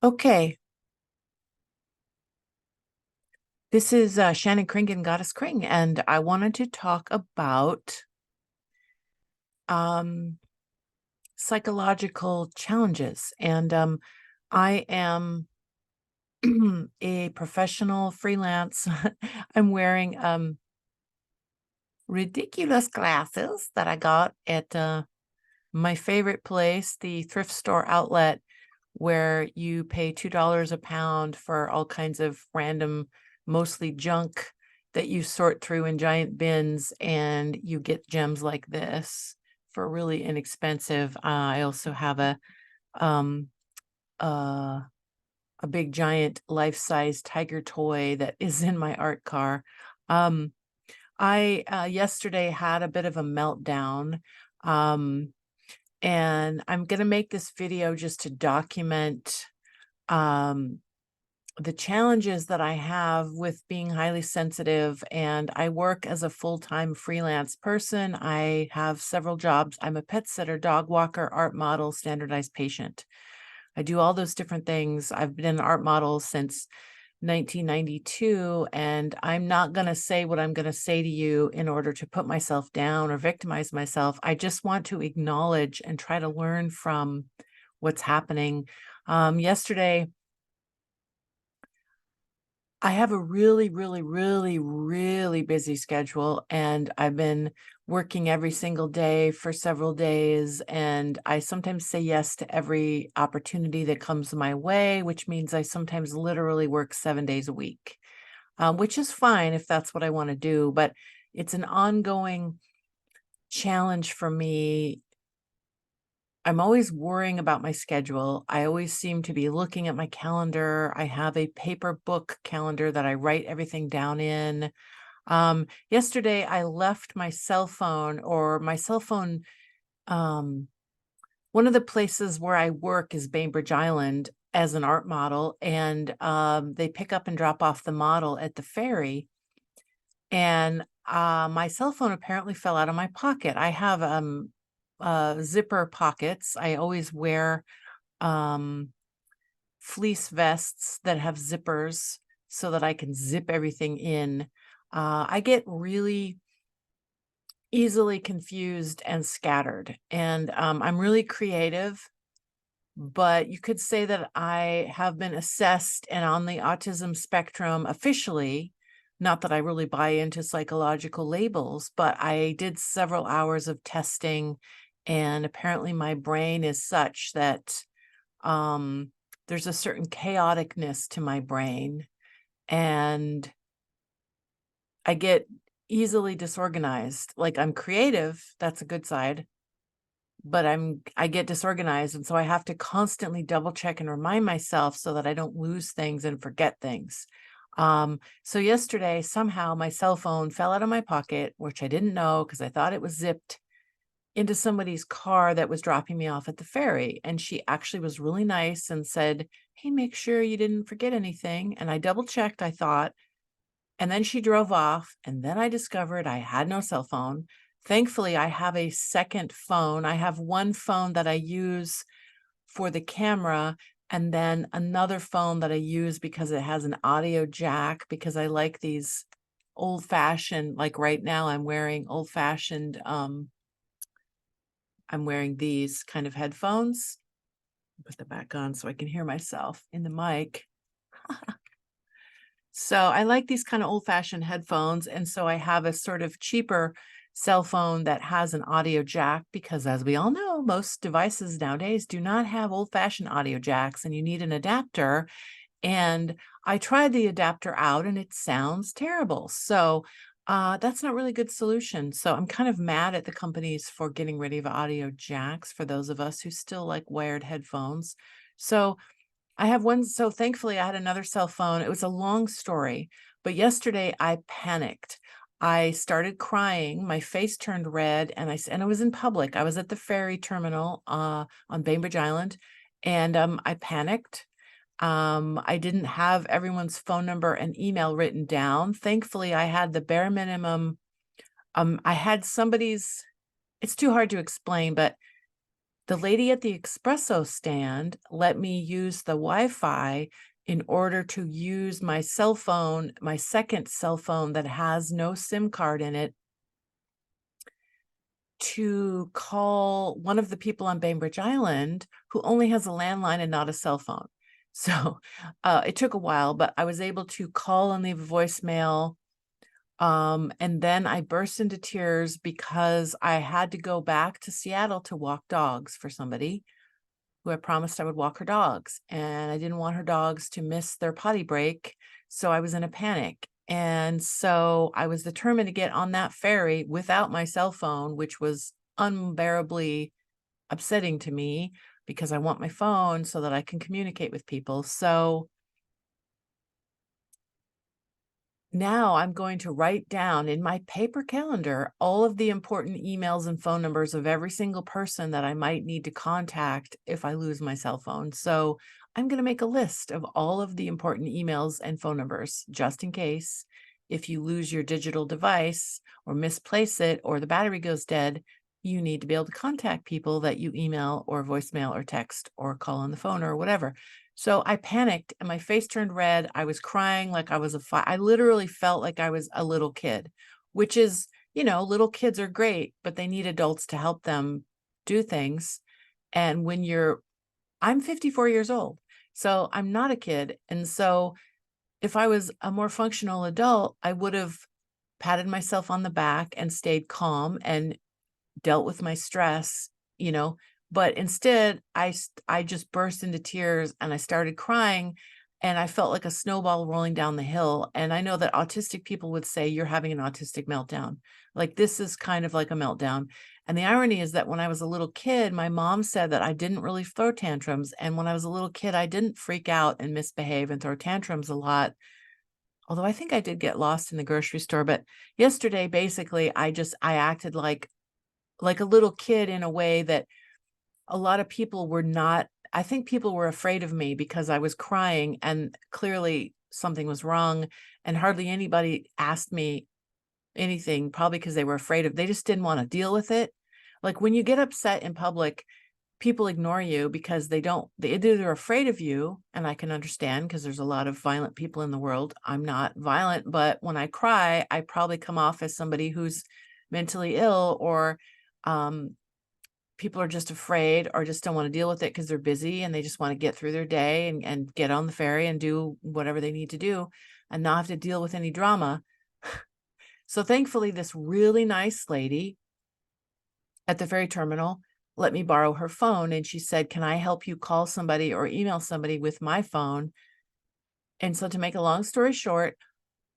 Okay, this is Shannon, Kringen, goddesskring, and I wanted to talk about um, psychological challenges. And I am a professional freelance. I'm wearing ridiculous glasses that I got at my favorite place, the thrift store outlet, where you pay $2 a pound for all kinds of random, mostly junk that you sort through in giant bins, and you get gems like this for really inexpensive. I also have um, uh, a big giant life-size tiger toy that is in my art car. I yesterday had a bit of a meltdown. Um, and I'm going to make this video just to document um, the challenges that I have with being highly sensitive. And I work as a full-time freelance person. I have several jobs. I'm a pet sitter, dog walker, art model, standardized patient. I do all those different things. I've been an art model since 1992, and I'm not going to say what I'm going to say to you in order to put myself down or victimize myself. I just want to acknowledge and try to learn from what's happening. Yesterday, I have a really, really, really, really busy schedule, and I've been working every single day for several days, and I sometimes say yes to every opportunity that comes my way, which means I sometimes literally work 7 days a week, which is fine if that's what I want to do, but it's an ongoing challenge for me. I'm always worrying about my schedule. I always seem to be looking at my calendar. I have a paper book calendar that I write everything down in. Yesterday, I left my cell phone one of the places where I work is Bainbridge Island as an art model, and they pick up and drop off the model at the ferry. And my cell phone apparently fell out of my pocket. I have zipper pockets. I always wear um, fleece vests that have zippers so that I can zip everything in. I get really easily confused and scattered, and I'm really creative, but you could say that I have been assessed and on the autism spectrum officially. Not that I really buy into psychological labels, but I did several hours of testing, and apparently my brain is such that um, there's a certain chaoticness to my brain, and I get easily disorganized. Like, I'm creative, that's a good side, but I get disorganized, and so I have to constantly double check and remind myself so that I don't lose things and forget things. So yesterday, somehow my cell phone fell out of my pocket, which I didn't know because I thought it was zipped into somebody's car that was dropping me off at the ferry. And she actually was really nice and said, "Hey, make sure you didn't forget anything." And I double checked, I thought, and then she drove off, and then I discovered I had no cell phone. Thankfully, I have a second phone. I have one phone that I use for the camera, and then another phone that I use because it has an audio jack, because I like these old-fashioned, like right now I'm wearing old-fashioned, I'm wearing these kind of headphones. Put them back on so I can hear myself in the mic. So I like these kind of old-fashioned headphones, and so I have a sort of cheaper cell phone that has an audio jack, because as we all know, most devices nowadays do not have old-fashioned audio jacks, and you need an adapter. And I tried the adapter out and it sounds terrible. So that's not really a good solution. So I'm kind of mad at the companies for getting rid of audio jacks for those of us who still like wired headphones. So I have one. So thankfully, I had another cell phone. It was a long story, but yesterday I panicked. I started crying. My face turned red, and I was in public. I was at the ferry terminal on Bainbridge Island, and I panicked. I didn't have everyone's phone number and email written down. Thankfully, I had the bare minimum. I had somebody's. It's too hard to explain, but The lady at the espresso stand let me use the Wi-Fi in order to use my cell phone, my second cell phone that has no SIM card in it, to call one of the people on Bainbridge Island who only has a landline and not a cell phone. So it took a while, but I was able to call and leave a voicemail. And then I burst into tears because I had to go back to Seattle to walk dogs for somebody who I promised I would walk her dogs. And I didn't want her dogs to miss their potty break. So I was in a panic. And so I was determined to get on that ferry without my cell phone, which was unbearably upsetting to me because I want my phone so that I can communicate with people. So now I'm going to write down in my paper calendar all of the important emails and phone numbers of every single person that I might need to contact if I lose my cell phone. So I'm going to make a list of all of the important emails and phone numbers, just in case if you lose your digital device or misplace it or the battery goes dead, you need to be able to contact people that you email or voicemail or text or call on the phone or whatever. So I panicked and my face turned red. I was crying like I was I literally felt like I was a little kid, which is, little kids are great, but they need adults to help them do things. And I'm 54 years old, so I'm not a kid. And so if I was a more functional adult, I would have patted myself on the back and stayed calm and dealt with my stress, but instead I just burst into tears and I started crying and I felt like a snowball rolling down the hill. And I know that autistic people would say you're having an autistic meltdown. Like this is kind of like a meltdown. And the irony is that when I was a little kid, my mom said that I didn't really throw tantrums. And when I was a little kid, I didn't freak out and misbehave and throw tantrums a lot. Although I think I did get lost in the grocery store. But yesterday, basically, I acted like a little kid in a way that a lot of people were not. I think people were afraid of me because I was crying and clearly something was wrong, and hardly anybody asked me anything, probably because they just didn't want to deal with it. Like when you get upset in public, people ignore you because they're afraid of you, and I can understand because there's a lot of violent people in the world. I'm not violent, but when I cry, I probably come off as somebody who's mentally ill, or people are just afraid or just don't want to deal with it because they're busy and they just want to get through their day and get on the ferry and do whatever they need to do and not have to deal with any drama. So thankfully, this really nice lady at the ferry terminal let me borrow her phone, and she said, "Can I help you call somebody or email somebody with my phone?" And so to make a long story short,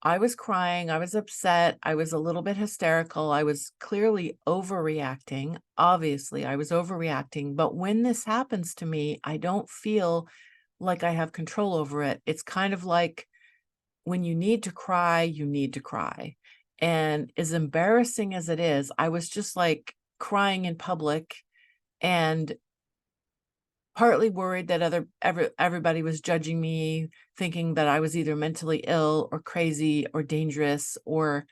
I was crying, I was upset, I was a little bit hysterical, I was clearly overreacting. Obviously, I was overreacting, but when this happens to me, I don't feel like I have control over it. It's kind of like when you need to cry, you need to cry. And as embarrassing as it is, I was just like crying in public and partly worried that everybody was judging me, thinking that I was either mentally ill or crazy or dangerous or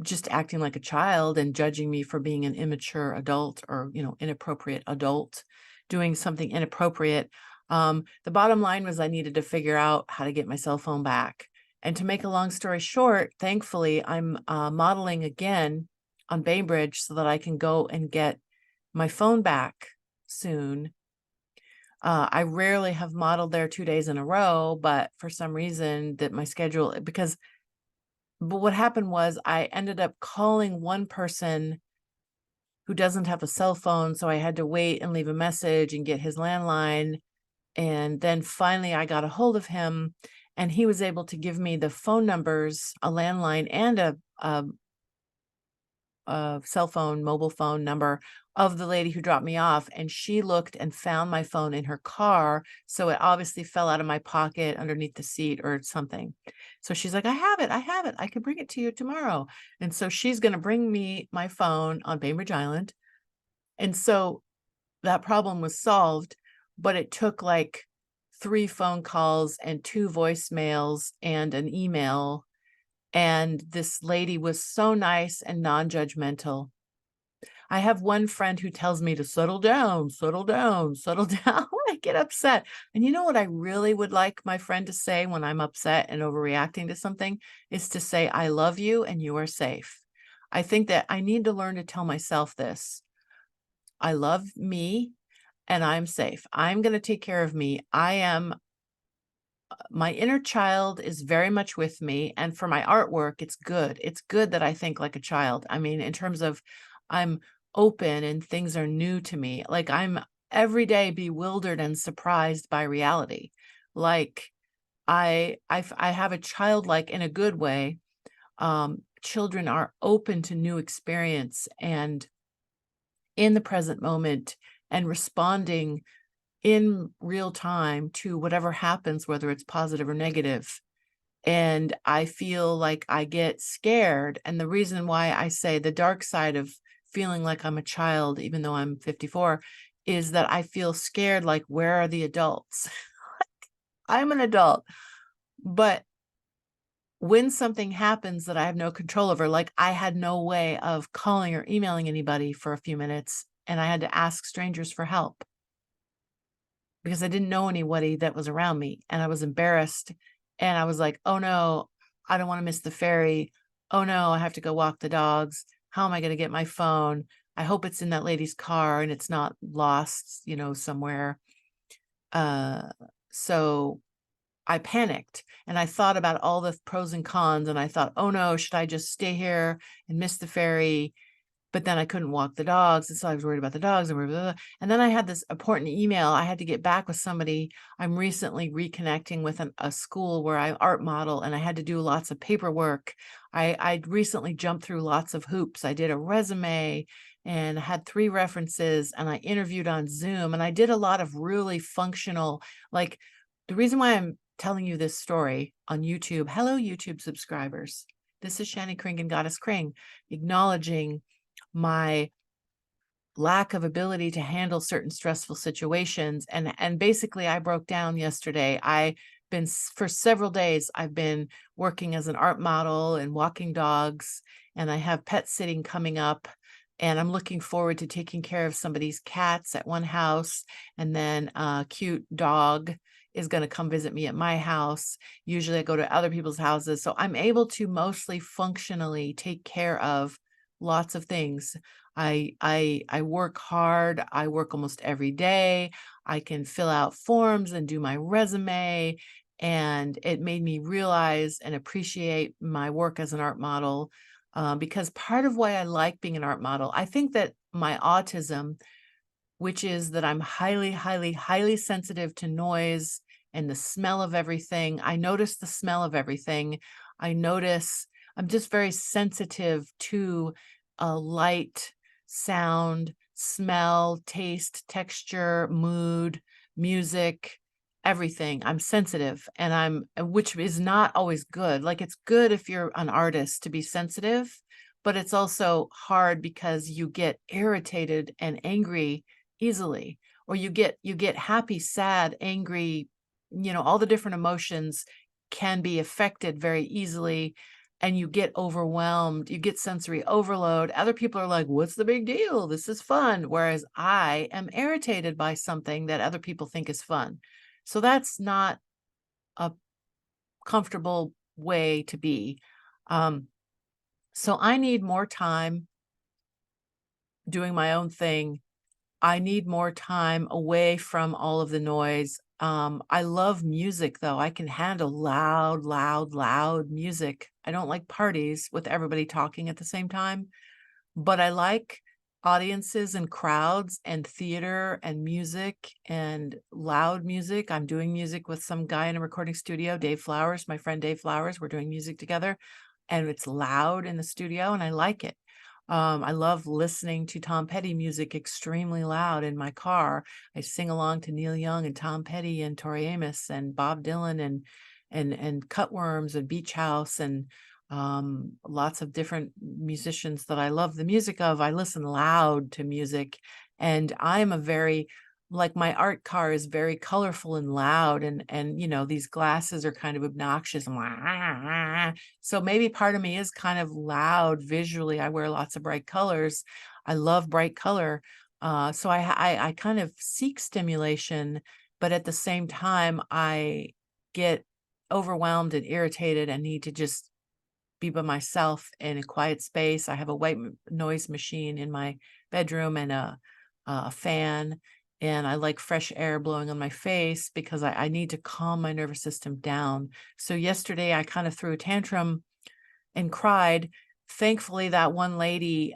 just acting like a child and judging me for being an immature adult or, inappropriate adult, doing something inappropriate. The bottom line was I needed to figure out how to get my cell phone back. And to make a long story short, thankfully, I'm modeling again on Bainbridge so that I can go and get my phone back soon. I rarely have modeled there 2 days in a row, but for some reason that my schedule, but what happened was I ended up calling one person who doesn't have a cell phone. So I had to wait and leave a message and get his landline. And then finally I got a hold of him and he was able to give me the phone numbers, a landline and a cell phone, mobile phone number of the lady who dropped me off. And she looked and found my phone in her car. So it obviously fell out of my pocket underneath the seat or something. So she's like, I have it. I can bring it to you tomorrow. And so she's going to bring me my phone on Bainbridge Island. And so that problem was solved, but it took like 3 phone calls and 2 voicemails and an email. And this lady was so nice and non-judgmental. I have one friend who tells me to settle down, settle down, settle down when I get upset. And you know what I really would like my friend to say when I'm upset and overreacting to something is to say, I love you and you are safe. I think that I need to learn to tell myself this. I love me and I'm safe. I'm going to take care of me. My inner child is very much with me. And for my artwork, it's good. It's good that I think like a child. I mean, in terms of I'm open and things are new to me. Like I'm every day bewildered and surprised by reality. Like I have a childlike in a good way. Children are open to new experience and in the present moment and responding in real time to whatever happens, whether it's positive or negative. And I feel like I get scared. And the reason why I say the dark side of feeling like I'm a child, even though I'm 54, is that I feel scared, like, where are the adults? I'm an adult. But when something happens that I have no control over, like I had no way of calling or emailing anybody for a few minutes, and I had to ask strangers for help because I didn't know anybody that was around me, and I was embarrassed, and I was like, "Oh, no, I don't wanna miss the ferry. Oh, no, I have to go walk the dogs. How am I gonna get my phone? I hope it's in that lady's car and it's not lost, somewhere." Uh, so I panicked, and I thought about all the pros and cons, and I thought, "Oh, no, should I just stay here and miss the ferry?" But then I couldn't walk the dogs, and so I was worried about the dogs and blah, blah, blah. And then I had this important email. I had to get back with somebody. I'm recently reconnecting with a school where I art model, and I had to do lots of paperwork. I'd recently jumped through lots of hoops. I did a resume and had 3 references, and I interviewed on Zoom, and I did a lot of really functional, like, the reason why I'm telling you this story on YouTube. Hello, YouTube subscribers. This is Shannon Kring and Goddess Kring, acknowledging my lack of ability to handle certain stressful situations. And basically I broke down yesterday. For several days, I've been working as an art model and walking dogs, and I have pet sitting coming up. And I'm looking forward to taking care of somebody's cats at one house. And then a cute dog is going to come visit me at my house. Usually I go to other people's houses. So I'm able to mostly functionally take care of lots of things. I work hard. I work almost every day. I can fill out forms and do my resume. And it made me realize and appreciate my work as an art model, because part of why I like being an art model, I think that my autism, which is that I'm highly, highly, highly sensitive to noise and the smell of everything. I notice the smell of everything. I'm just very sensitive to light, sound, smell, taste, texture, mood, music, everything. I'm sensitive, and which is not always good. Like, it's good if you're an artist to be sensitive, but it's also hard because you get irritated and angry easily, or you get happy, sad, angry, all the different emotions can be affected very easily, and you get overwhelmed, you get sensory overload. Other people are like, what's the big deal? This is fun. Whereas I am irritated by something that other people think is fun. So that's not a comfortable way to be. So I need more time doing my own thing. I need more time away from all of the noise. I love music, though. I can handle loud, loud, loud music. I don't like parties with everybody talking at the same time, but I like audiences and crowds and theater and music and loud music. I'm doing music with some guy in a recording studio, Dave Flowers, my friend Dave Flowers. We're doing music together, and it's loud in the studio, and I like it. I love listening to Tom Petty music extremely loud in my car. I sing along to Neil Young and Tom Petty and Tori Amos and Bob Dylan and Cutworms and Beach House and lots of different musicians that I love the music of. I listen loud to music, and I'm a very like my art car is very colorful and loud, and you know, these glasses are kind of obnoxious. I'm like, "Ah." So maybe part of me is kind of loud visually. I wear lots of bright colors. I love bright color. So I kind of seek stimulation, but at the same time, I get overwhelmed and irritated and need to just be by myself in a quiet space. I have a white noise machine in my bedroom and a fan, and I like fresh air blowing on my face because I need to calm my nervous system down. So yesterday I kind of threw a tantrum and cried. Thankfully, that one lady,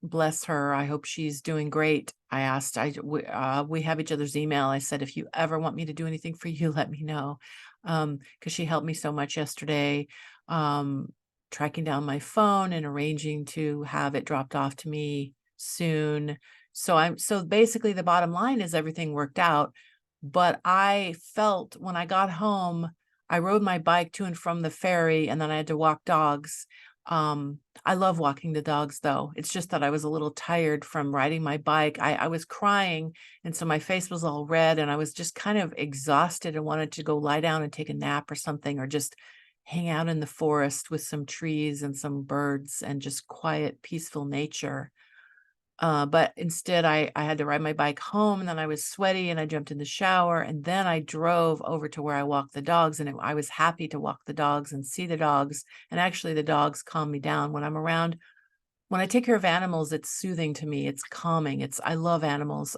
bless her, I hope she's doing great. I asked, we have each other's email. I said, if you ever want me to do anything for you, let me know. Because she helped me so much yesterday, tracking down my phone and arranging to have it dropped off to me soon. So basically the bottom line is everything worked out. But I felt when I got home, I rode my bike to and from the ferry, and then I had to walk dogs. I love walking the dogs though. It's just that I was a little tired from riding my bike. I was crying, and so my face was all red, and I was just kind of exhausted and wanted to go lie down and take a nap or something, or just hang out in the forest with some trees and some birds and just quiet, peaceful nature. But instead I had to ride my bike home, and then I was sweaty and I jumped in the shower, and then I drove over to where I walk the dogs, and I was happy to walk the dogs and see the dogs. And actually the dogs calm me down when I'm around. When I take care of animals, it's soothing to me. It's calming. I love animals.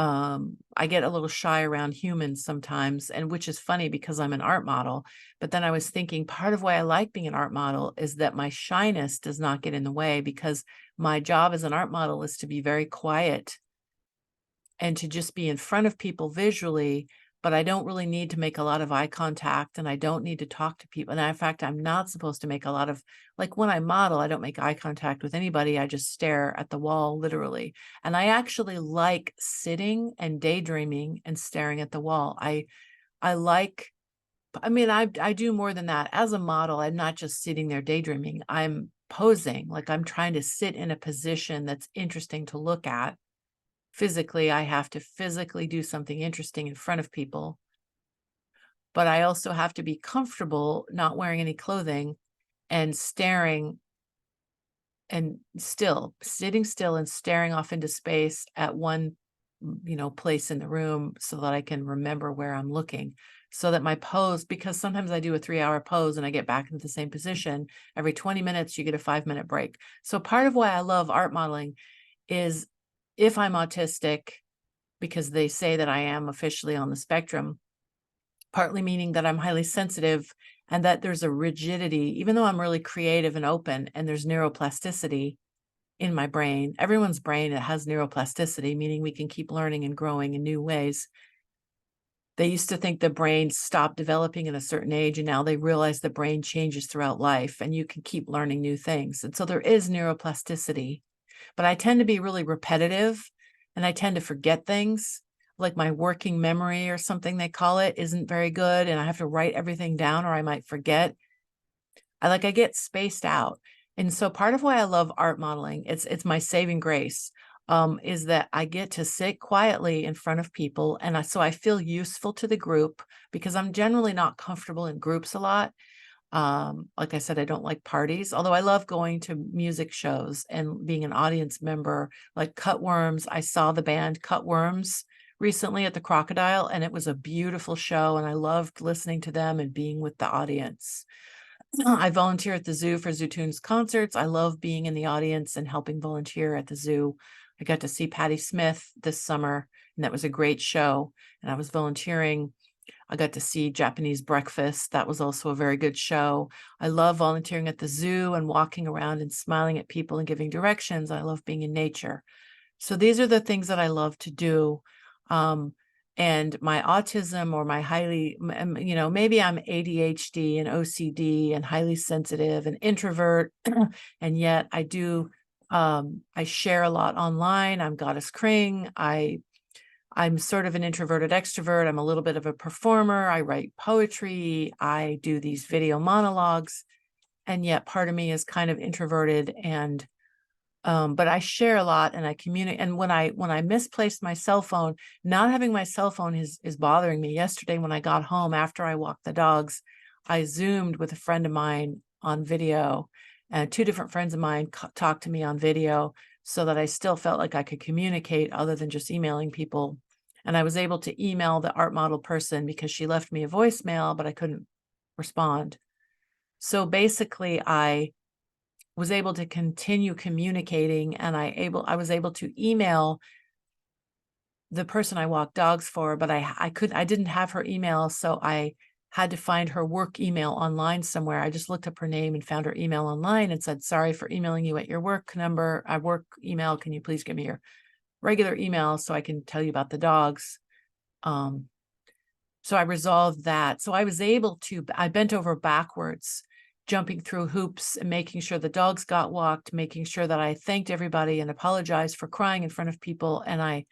I get a little shy around humans sometimes, and which is funny because I'm an art model. But then I was thinking part of why I like being an art model is that my shyness does not get in the way, because my job as an art model is to be very quiet and to just be in front of people visually, but I don't really need to make a lot of eye contact, and I don't need to talk to people. And in fact, I'm not supposed to make a lot of, like when I model, I don't make eye contact with anybody. I just stare at the wall, literally. And I actually like sitting and daydreaming and staring at the wall. I like, I mean, I do more than that. As a model, I'm not just sitting there daydreaming. I'm posing, like I'm trying to sit in a position that's interesting to look at. Physically, I have to physically do something interesting in front of people, but I also have to be comfortable not wearing any clothing and staring and sitting still and staring off into space at one, place in the room so that I can remember where I'm looking, so that my pose, because sometimes I do a 3-hour pose and I get back into the same position. Every 20 minutes, you get a 5-minute break. So part of why I love art modeling is, if I'm autistic, because they say that I am officially on the spectrum, partly meaning that I'm highly sensitive and that there's a rigidity, even though I'm really creative and open, and there's neuroplasticity in my brain. Everyone's brain has neuroplasticity, meaning we can keep learning and growing in new ways. They used to think the brain stopped developing at a certain age, and now they realize the brain changes throughout life and you can keep learning new things. And so there is neuroplasticity, but I tend to be really repetitive, and I tend to forget things. Like my working memory, or something they call it, isn't very good, and I have to write everything down or I might forget. I get spaced out. And so part of why I love art modeling, it's my saving grace, is that I get to sit quietly in front of people, and so I feel useful to the group, because I'm generally not comfortable in groups a lot. Like I said, I don't like parties, although I love going to music shows and being an audience member, like Cutworms. I saw the band Cutworms recently at the Crocodile, and it was a beautiful show, and I loved listening to them and being with the audience. I volunteer at the zoo for Zootoons concerts. I love being in the audience and helping volunteer at the zoo. I got to see Patti Smith this summer, and that was a great show, and I was volunteering. I got to see Japanese Breakfast. That was also a very good show. I love volunteering at the zoo and walking around and smiling at people and giving directions. I love being in nature. So these are the things that I love to do. And my autism, or my maybe I'm ADHD and OCD and highly sensitive and introvert, and yet I share a lot online. I'm goddesskring. I'm sort of an introverted extrovert. I'm a little bit of a performer. I write poetry. I do these video monologues. And yet part of me is kind of introverted and But I share a lot and I communicate. And when I misplaced my cell phone, not having my cell phone is bothering me. Yesterday, when I got home after I walked the dogs, I Zoomed with a friend of mine on video, and two different friends of mine talked to me on video so that I still felt like I could communicate other than just emailing people. And I was able to email the art model person because she left me a voicemail, but I couldn't respond. So basically, I was able to continue communicating, and I was able to email the person I walk dogs for, but I didn't have her email, so I had to find her work email online somewhere. I just looked up her name and found her email online and said, sorry for emailing you at your work number, work email. Can you please give me your regular email so I can tell you about the dogs? So I resolved that. So I was able to, I bent over backwards, jumping through hoops and making sure the dogs got walked, making sure that I thanked everybody and apologized for crying in front of people. And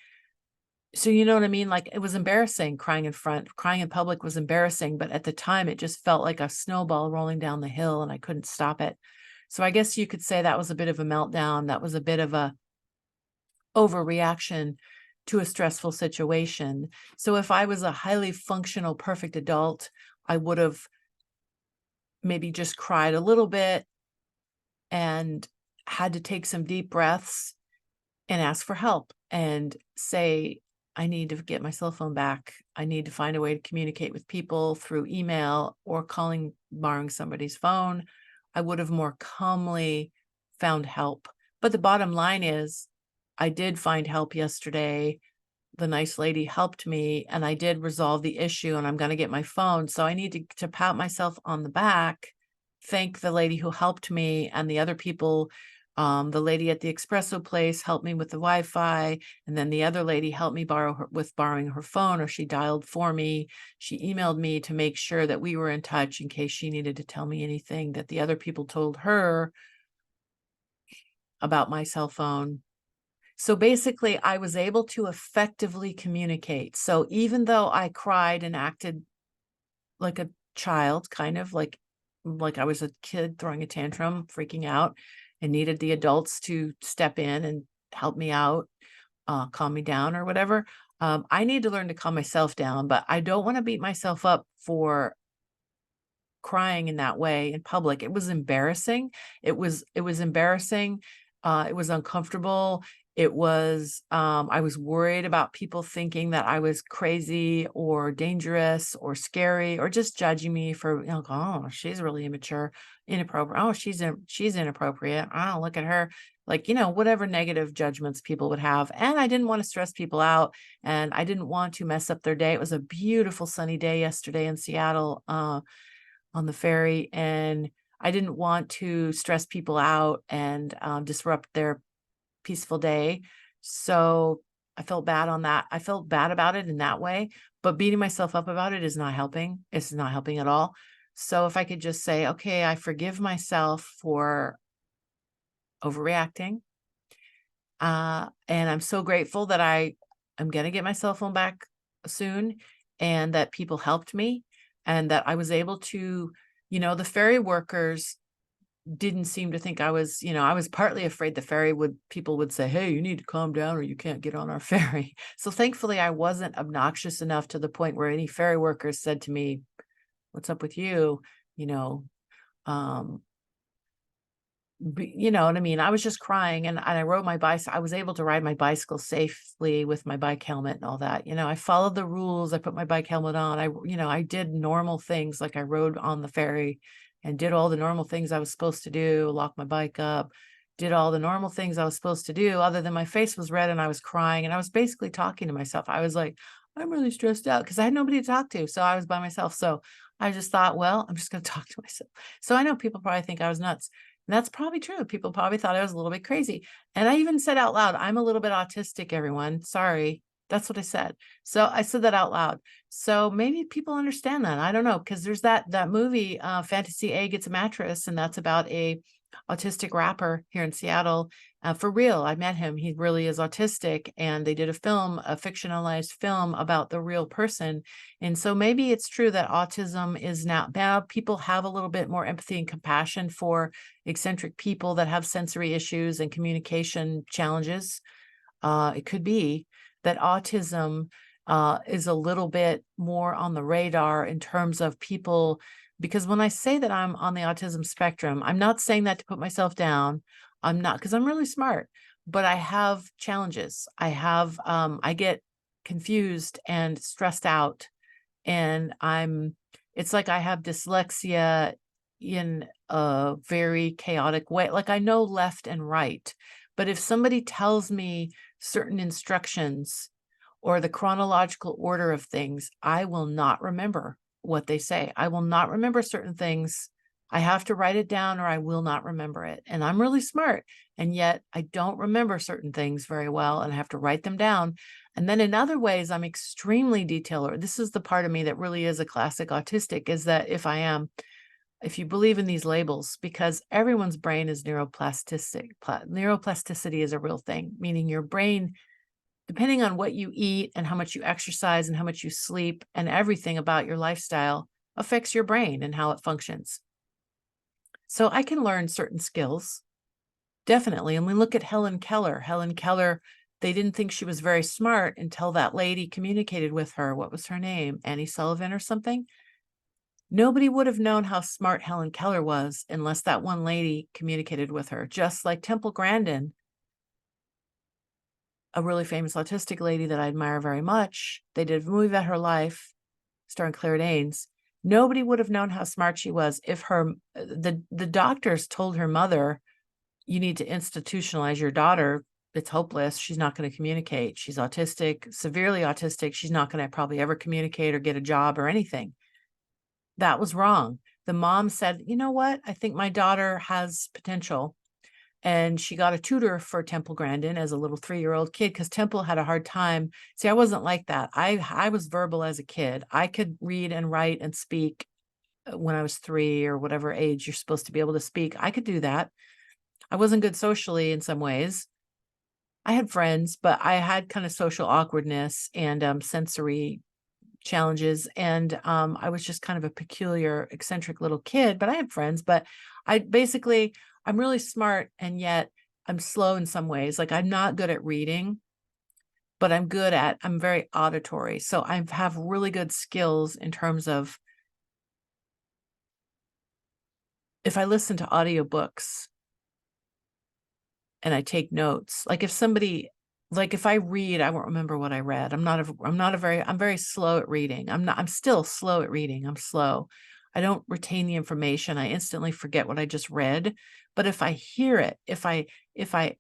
so you know what I mean? Like, it was embarrassing crying in public was embarrassing, but at the time it just felt like a snowball rolling down the hill and I couldn't stop it. So I guess you could say that was a bit of a meltdown. That was a bit of a overreaction to a stressful situation. So if I was a highly functional, perfect adult, I would have maybe just cried a little bit and had to take some deep breaths and ask for help and say, I need to get my cell phone back. I need to find a way to communicate with people through email or calling, borrowing somebody's phone. I would have more calmly found help. But the bottom line is, I did find help yesterday. The nice lady helped me and I did resolve the issue, and I'm going to get my phone. So I need to pat myself on the back, thank the lady who helped me and the other people. The lady at the espresso place helped me with the Wi-Fi, and then the other lady helped me borrowing her phone, or she dialed for me. She emailed me to make sure that we were in touch in case she needed to tell me anything that the other people told her about my cell phone. So basically, I was able to effectively communicate. So even though I cried and acted like a child, kind of like I was a kid throwing a tantrum, freaking out, and needed the adults to step in and help me out, calm me down or whatever. I need to learn to calm myself down, but I don't want to beat myself up for crying in that way in public. It was embarrassing. It was embarrassing. It was uncomfortable. It was, I was worried about people thinking that I was crazy or dangerous or scary or just judging me for, you know, oh, she's really immature, inappropriate. Oh, she's inappropriate. Oh, look at her. Like, you know, whatever negative judgments people would have. And I didn't want to stress people out, and I didn't want to mess up their day. It was a beautiful sunny day yesterday in Seattle, on the ferry, and I didn't want to stress people out and disrupt their peaceful day. So I felt bad on that. I felt bad about it in that way, but beating myself up about it is not helping. It's not helping at all. So if I could just say, okay, I forgive myself for overreacting. And I'm so grateful that I'm going to get my cell phone back soon, and that people helped me, and that I was able to, you know, the ferry workers didn't seem to think I was, you know, I was partly afraid people would say, hey, you need to calm down or you can't get on our ferry. So thankfully I wasn't obnoxious enough to the point where any ferry workers said to me, what's up with you? You know, you know what I mean? I was just crying, and I rode my bicycle. I was able to ride my bicycle safely with my bike helmet and all that. You know, I followed the rules. I put my bike helmet on. I did normal things, like I rode on the ferry and did all the normal things I was supposed to do, locked my bike up, did all the normal things I was supposed to do, other than my face was red and I was crying, and I was basically talking to myself. I was like, I'm really stressed out because I had nobody to talk to. So I was by myself. So I just thought, well, I'm just going to talk to myself. So I know people probably think I was nuts. And that's probably true. People probably thought I was a little bit crazy. And I even said out loud, I'm a little bit autistic, everyone. Sorry. That's what I said. So I said that out loud. So maybe people understand that. I don't know. Because there's that movie, Fantasy A Gets a Mattress. And that's about a autistic rapper here in Seattle. For real, I met him. He really is autistic, and they did a film, a fictionalized film about the real person. And so maybe it's true that autism is now people have a little bit more empathy and compassion for eccentric people that have sensory issues and communication challenges. It could be that autism is a little bit more on the radar in terms of people, because when I say that I'm on the autism spectrum, I'm not saying that to put myself down. I'm not, because I'm really smart, but I have challenges. I get confused and stressed out, and it's like I have dyslexia in a very chaotic way. Like I know left and right, but if somebody tells me certain instructions or the chronological order of things, I will not remember what they say. I will not remember certain things. I have to write it down or I will not remember it. And I'm really smart. And yet I don't remember certain things very well, and I have to write them down. And then in other ways, I'm extremely detailed. This is the part of me that really is a classic autistic, is that if you believe in these labels, because everyone's brain is neuroplastic. Neuroplasticity is a real thing, meaning your brain, depending on what you eat and how much you exercise and how much you sleep and everything about your lifestyle, affects your brain and how it functions. So I can learn certain skills, definitely. And we look at Helen Keller. Helen Keller, they didn't think she was very smart until that lady communicated with her. What was her name? Annie Sullivan or something? Nobody would have known how smart Helen Keller was unless that one lady communicated with her. Just like Temple Grandin, a really famous autistic lady that I admire very much. They did a movie about her life, starring Claire Danes. Nobody would have known how smart she was if the doctors told her mother, "You need to institutionalize your daughter. It's hopeless. She's not going to communicate. She's autistic, severely autistic. She's not going to probably ever communicate or get a job or anything." That was wrong. The mom said, "You know what? I think my daughter has potential." And she got a tutor for Temple Grandin as a little 3-year-old kid, because Temple had a hard time. See, I wasn't like that. I was verbal as a kid. I could read and write and speak when I was 3 or whatever age you're supposed to be able to speak. I could do that. I wasn't good socially in some ways. I had friends, but I had kind of social awkwardness and sensory challenges. And I was just kind of a peculiar, eccentric little kid, but I had friends. But I'm really smart, and yet I'm slow in some ways. Like I'm not good at reading, but I'm very auditory. So I have really good skills in terms of, if I listen to audiobooks and I take notes, like if I read, I won't remember what I read. I'm very slow at reading. I'm still slow at reading. I'm slow. I don't retain the information. I instantly forget what I just read. But if I hear it,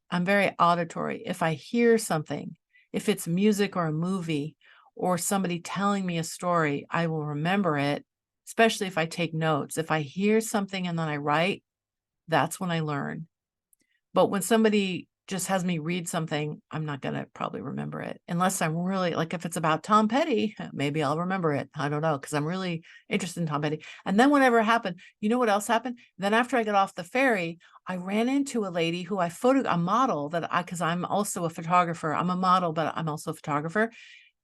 I'm very auditory. If I hear something, if it's music or a movie or somebody telling me a story, I will remember it, especially if I take notes. If I hear something and then I write, that's when I learn. But when somebody just has me read something, I'm not going to probably remember it unless I'm really, like, if it's about Tom Petty, maybe I'll remember it. I don't know, because I'm really interested in Tom Petty. And then whatever happened, you know what else happened? Then after I got off the ferry, I ran into a lady who a model because I'm also a photographer. I'm a model, but I'm also a photographer.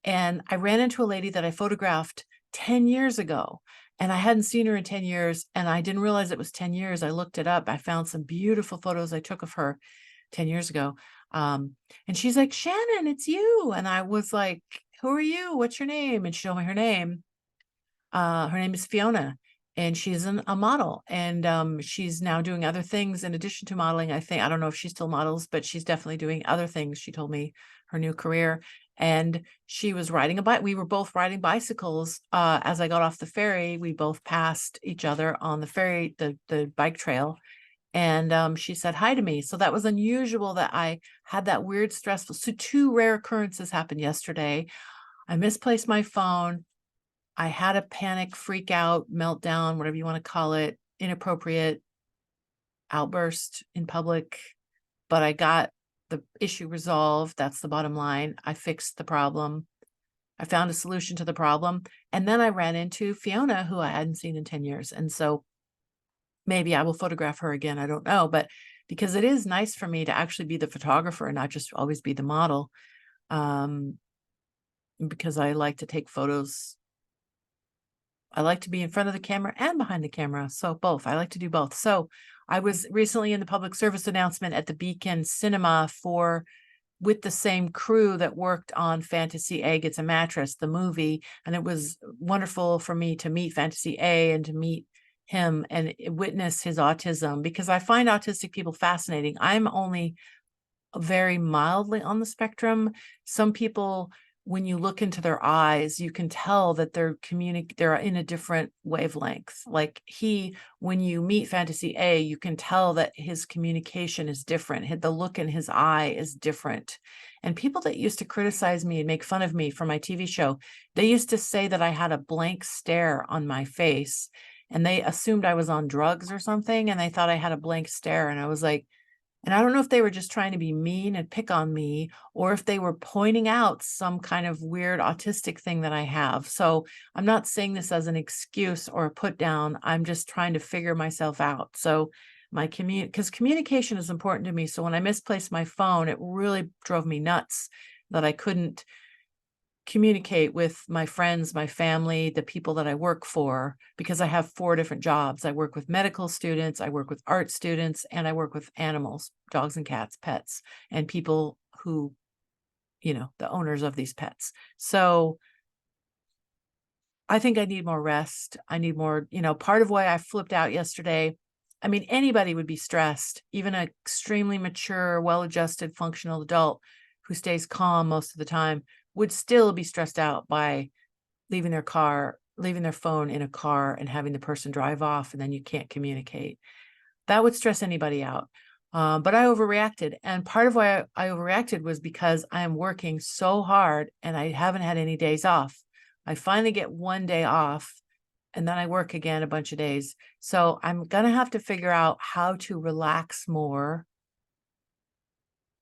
And I ran into a lady that I photographed 10 years ago. And I hadn't seen her in 10 years, and I didn't realize it was 10 years. I looked it up. I found some beautiful photos I took of her 10 years ago. And she's like, "Shannon, it's you." And I was like, "Who are you? What's your name?" And she told me her name. Her name is Fiona, and she's a model. And she's now doing other things in addition to modeling. I don't know if she still models, but she's definitely doing other things. She told me her new career. And she was riding a bike. We were both riding bicycles. As I got off the ferry, we both passed each other on the ferry, the bike trail. And she said hi to me. So that was unusual that I had that weird, stressful. So 2 rare occurrences happened yesterday. I misplaced my phone. I had a panic, freak out, meltdown, whatever you want to call it, inappropriate outburst in public, but I got the issue resolved. That's the bottom line. I fixed the problem. I found a solution to the problem. And then I ran into Fiona, who I hadn't seen in 10 years. And so maybe I will photograph her again. I don't know, but because it is nice for me to actually be the photographer and not just always be the model. Because I like to take photos. I like to be in front of the camera and behind the camera. So both. I like to do both. So I was recently in the public service announcement at the Beacon Cinema with the same crew that worked on Fantasy A Gets a Mattress, the movie. And it was wonderful for me to meet Fantasy A and to meet him and witness his autism, because I find autistic people fascinating. I'm only very mildly on the spectrum. Some people, when you look into their eyes, you can tell that they're in a different wavelength. Like when you meet Fantasy A, you can tell that his communication is different. The look in his eye is different. And people that used to criticize me and make fun of me for my TV show, they used to say that I had a blank stare on my face, and they assumed I was on drugs or something, and they thought I had a blank stare. And I was like, and I don't know if they were just trying to be mean and pick on me, or if they were pointing out some kind of weird autistic thing that I have. So I'm not saying this as an excuse or a put down. I'm just trying to figure myself out. So because communication is important to me. So when I misplaced my phone, it really drove me nuts that I couldn't communicate with my friends, my family, the people that I work for, because I have 4 different jobs. I work with medical students, I work with art students, and I work with animals, dogs and cats, pets, and people who, the owners of these pets. So I think I need more rest. I need more, part of why I flipped out yesterday. I mean, anybody would be stressed, even an extremely mature, well-adjusted, functional adult who stays calm most of the time would still be stressed out by leaving their phone in a car and having the person drive off, and then you can't communicate. That would stress anybody out. But I overreacted. And part of why I overreacted was because I am working so hard and I haven't had any days off. I finally get 1 day off, and then I work again a bunch of days. So I'm going to have to figure out how to relax more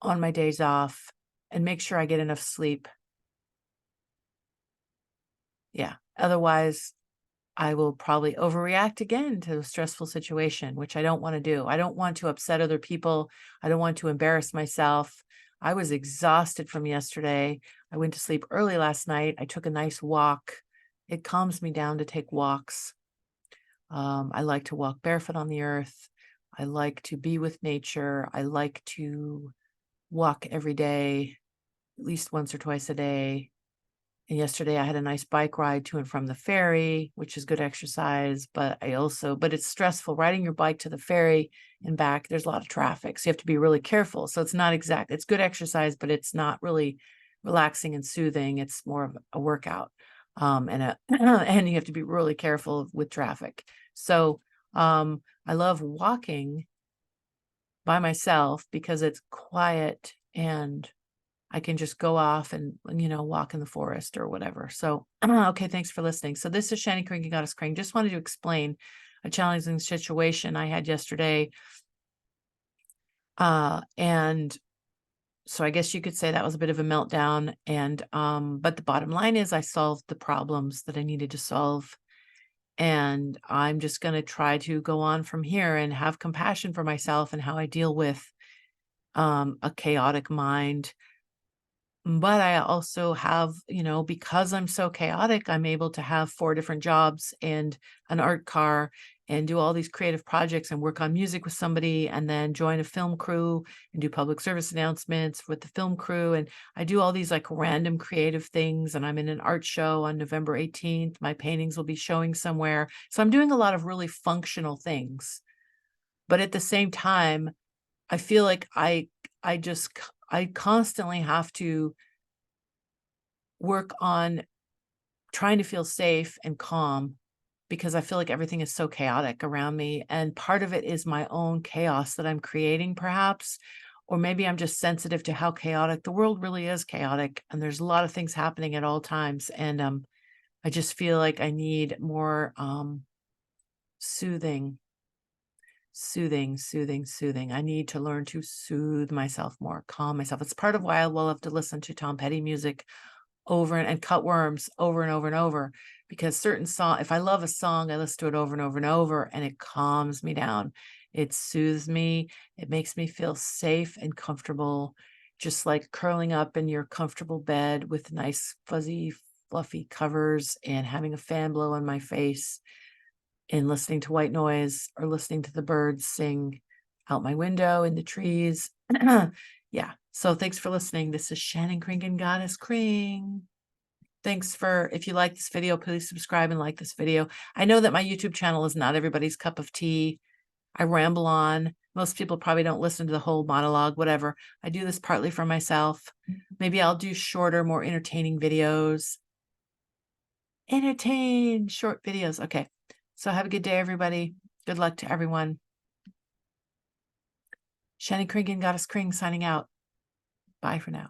on my days off and make sure I get enough sleep. Yeah. Otherwise, I will probably overreact again to a stressful situation, which I don't want to do. I don't want to upset other people. I don't want to embarrass myself. I was exhausted from yesterday. I went to sleep early last night. I took a nice walk. It calms me down to take walks. I like to walk barefoot on the earth. I like to be with nature. I like to walk every day, at least once or twice a day. And yesterday I had a nice bike ride to and from the ferry, which is good exercise, but it's stressful riding your bike to the ferry and back. There's a lot of traffic, so you have to be really careful. So it's good exercise, but it's not really relaxing and soothing. It's more of a workout. And you have to be really careful with traffic. So I love walking by myself because it's quiet and I can just go off and, walk in the forest or whatever. So, okay, thanks for listening. So this is Shannon, Kringen, goddesskring. Just wanted to explain a challenging situation I had yesterday. And so I guess you could say that was a bit of a meltdown. And, but the bottom line is I solved the problems that I needed to solve. And I'm just going to try to go on from here and have compassion for myself and how I deal with a chaotic mind. But I also have, because I'm so chaotic, I'm able to have 4 different jobs and an art car and do all these creative projects and work on music with somebody and then join a film crew and do public service announcements with the film crew. And I do all these like random creative things. And I'm in an art show on November 18th. My paintings will be showing somewhere. So I'm doing a lot of really functional things. But at the same time, I feel like I constantly have to work on trying to feel safe and calm because I feel like everything is so chaotic around me. And part of it is my own chaos that I'm creating, perhaps, or maybe I'm just sensitive to how chaotic the world really is chaotic. And there's a lot of things happening at all times. And I just feel like I need more soothing. I need to learn to soothe myself more, calm myself. It's part of why I love to listen to Tom Petty music over and cut worms over and over and over, because certain song, if I love a song, I listen to it over and over and over, and it calms me down. It soothes me. It makes me feel safe and comfortable, just like curling up in your comfortable bed with nice, fuzzy, fluffy covers and having a fan blow on my face and listening to white noise or listening to the birds sing out my window in the trees. Yeah. So thanks for listening. This is Shannon Kringen, Goddess Kring. Thanks for, if you like this video, please subscribe and like this video. I know that my YouTube channel is not everybody's cup of tea. I ramble on. Most people probably don't listen to the whole monologue, whatever. I do this partly for myself. Maybe I'll do shorter, more entertaining videos. Entertain, short videos. Okay. So have a good day, everybody. Good luck to everyone. Shannon Kringen, Goddess Kring, signing out. Bye for now.